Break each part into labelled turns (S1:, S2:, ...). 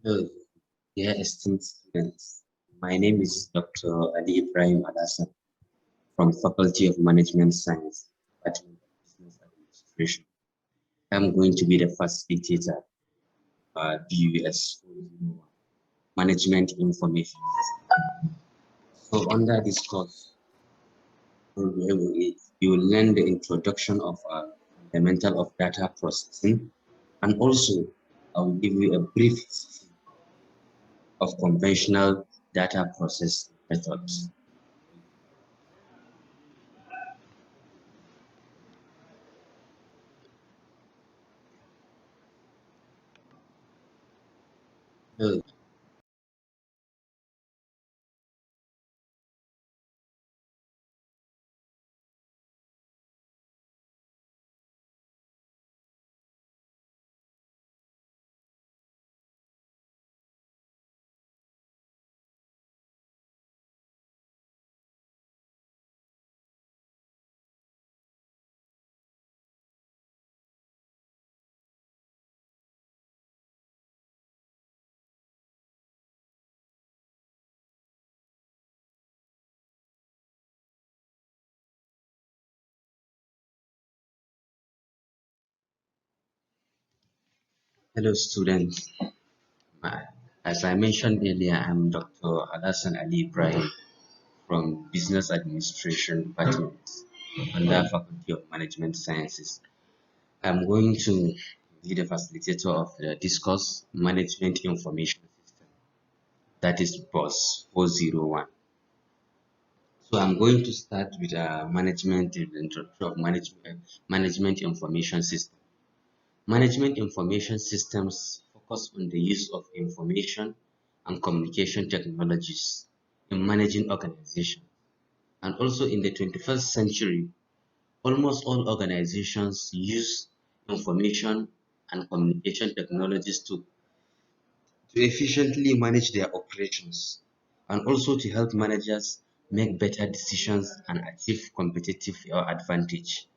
S1: Hello, dear esteemed students. My name is Dr. Ali Ibrahim Alassan from Faculty of Management Science, Department of Business Administration. I'm going to be the facilitator of BUS Management Information System. So under this course, you will learn the introduction of fundamental of data processing, and also I will give you a brief history of conventional data process methods. Hello, hello students. Uh, As I mentioned earlier, I'm Dr. Alassan Ali Ibrahim from Business Administration Department under Faculty of Management Sciences. I'm going to be the facilitator of the discourse Management Information System, that is BOSS 401. So I'm going to start with the introduction of management information system. Management information systems focus on the use of information and communication technologies in managing organizations. And also in the 21st century, almost all organizations use information and communication technologies to efficiently manage their operations and also to help managers make better decisions and achieve competitive advantage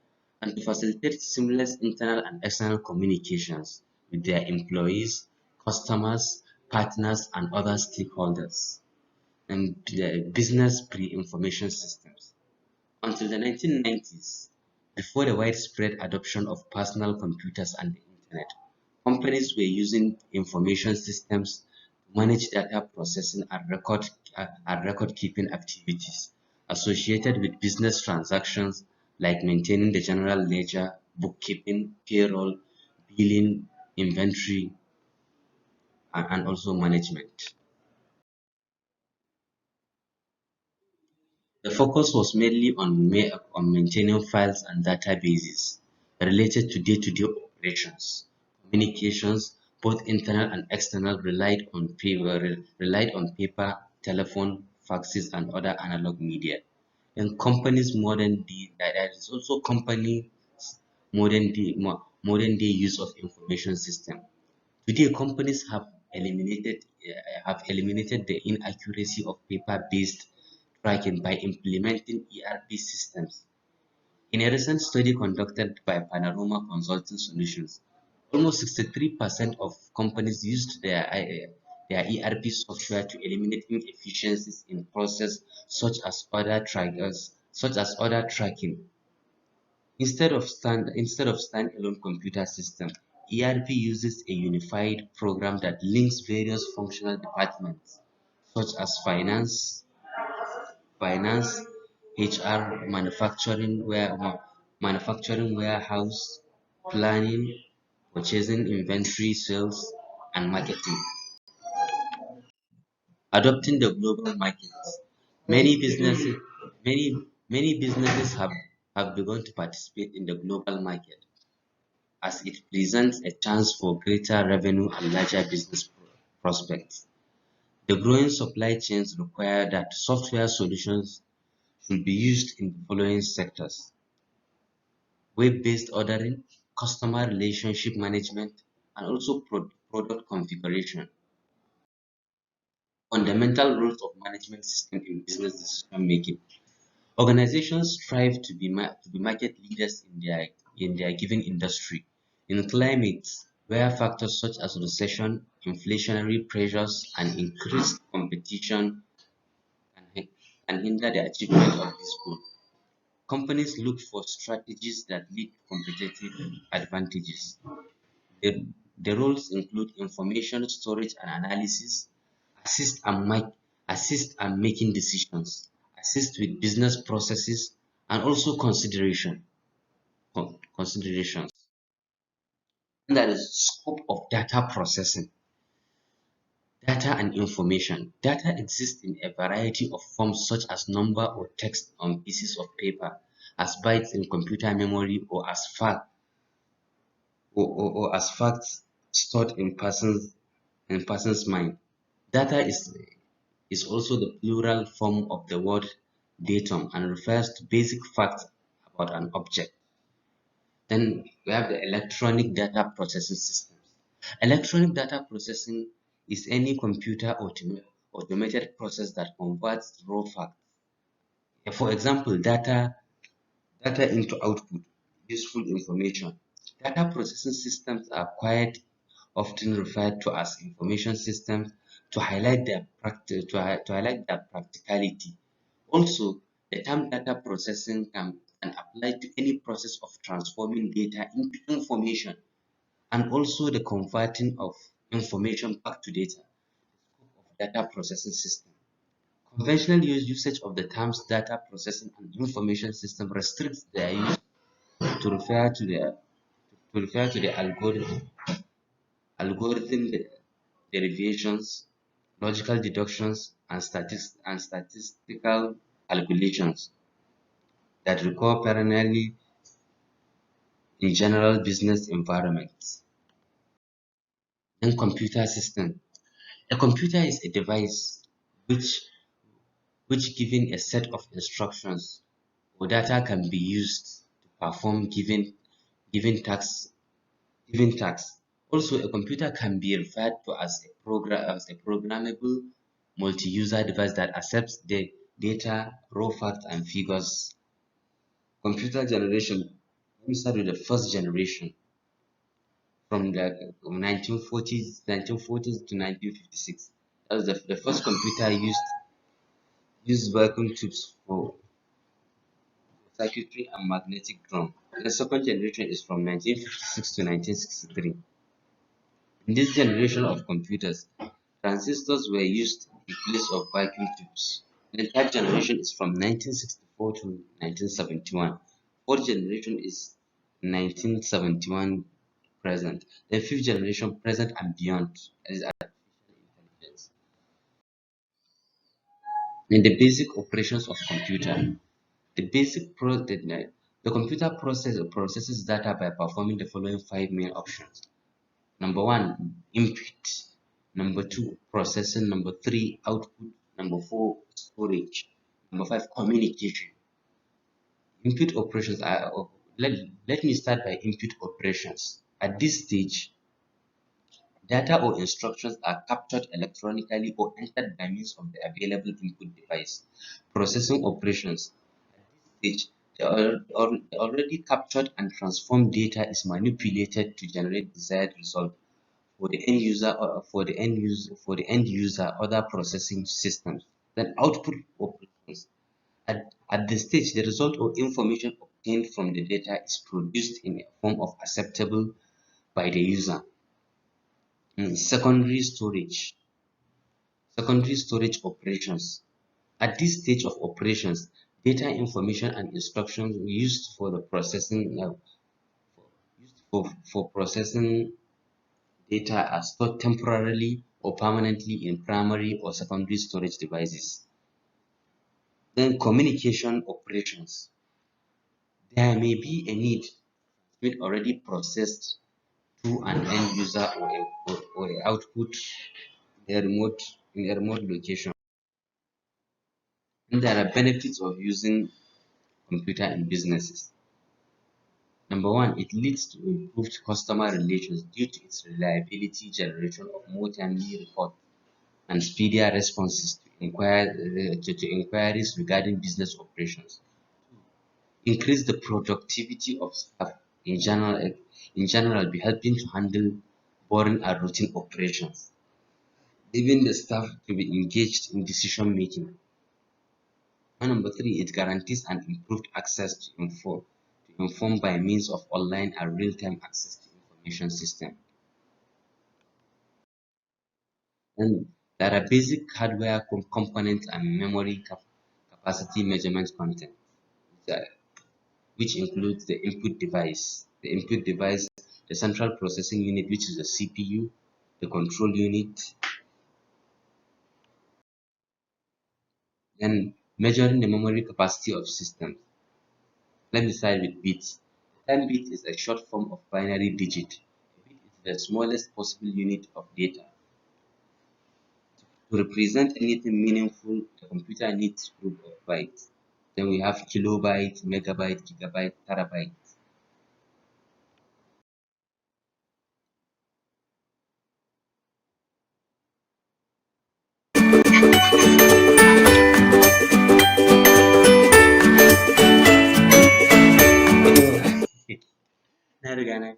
S1: and to facilitate seamless internal and external communications with their employees, customers, partners, and other stakeholders and the business pre-information systems. Until the 1990s, before the widespread adoption of personal computers and the internet, companies were using information systems to manage data processing and record keeping activities associated with business transactions like maintaining the general ledger, bookkeeping, payroll, billing, inventory, and also management. The focus was mainly on maintaining files and databases related to day-to-day operations. Communications, both internal and external, relied on paper, telephone, faxes, and other analog media. In companies modern day, there is also company modern day use of information system. Today, companies have eliminated the inaccuracy of paper-based tracking by implementing ERP systems. In a recent study conducted by Panorama Consulting Solutions, almost 63% of companies used their ERP software to eliminate inefficiencies in process such as order tracking. Instead of standalone computer system, ERP uses a unified program that links various functional departments such as finance, HR, manufacturing, warehouse, planning, purchasing, inventory, sales, and marketing. Adopting the global markets. Many businesses many many businesses have begun to participate in the global market as it presents a chance for greater revenue and larger business prospects. The growing supply chains require that software solutions should be used in the following sectors: web-based ordering, customer relationship management, and also product configuration. Fundamental roles of management system in business decision making. Organizations strive to be market leaders in their given industry. In climate, where factors such as recession, inflationary pressures, and increased competition can hinder the achievement of this goal. Companies look for strategies that lead to competitive advantages. The, the roles include information storage and analysis, assist and make, assist and making decisions, assist with business processes, and also considerations. And that is scope of data processing. Data and information. Data exists in a variety of forms such as number or text on pieces of paper, as bytes in computer memory, or as facts stored in person's mind. Data is also the plural form of the word datum and refers to basic facts about an object. Then we have the electronic data processing systems. Electronic data processing is any computer automated process that converts raw facts. For example, data into output, useful information. Data processing systems are quite often referred to as information systems to highlight to highlight their practicality. Also, the term data processing can apply to any process of transforming data into information and also the converting of information back to data of data processing system. Conventional usage of the terms data processing and information system restricts their use to refer to the algorithm derivations, logical deductions, and statistical calculations that recur primarily in general business environments. Then computer system. A computer is a device which given a set of instructions or data can be used to perform given tasks given tasks. Also, a computer can be referred to as a programmable multi-user device that accepts the data, raw facts, and figures. Computer generation. Let me start with the first generation from the 1940s to 1956. That was the first computer used vacuum tubes for circuitry and magnetic drum. The second generation is from 1956 to 1963. In this generation of computers, transistors were used in place of vacuum tubes. The third generation is from 1964 to 1971. Fourth generation is 1971 present. The fifth generation present and beyond is artificial intelligence. In the basic operations of computer, the basic pro the computer processes data by performing the following five main options. Number one, input. Number two, processing. Number three, output. Number four, storage. Number five, communication. Input operations are, let me start by input operations. At this stage, data or instructions are captured electronically or entered by means of the available input device. Processing operations. At this stage, the already captured and transformed data is manipulated to generate desired result for the end user other processing systems. Then output operations. At this stage, the result or information obtained from the data is produced in a form of acceptable by the user. Secondary storage. Secondary storage operations. At this stage of operations, data information and instructions used for the processing for processing data are stored temporarily or permanently in primary or secondary storage devices. Then communication operations. There may be a need with already processed to an end user or a output in a remote location. And there are benefits of using computer in businesses. Number one, it leads to improved customer relations due to its reliability, generation of more timely reports, and speedier responses to inquiries regarding business operations. Increase the productivity of staff in general, by helping to handle boring and routine operations, leaving the staff to be engaged in decision making. And number three, it guarantees an improved access to inform by means of online and real-time access to information system. And there are basic hardware components and memory capacity measurement content, which which includes the input device, the central processing unit, which is the CPU, the control unit, then measuring the memory capacity of systems. Let me start with bits. 10 bit is a short form of binary digit. A bit is the smallest possible unit of data. To represent anything meaningful, the computer needs group of bytes. Then we have kilobyte, megabyte, gigabyte, terabyte. Na riga na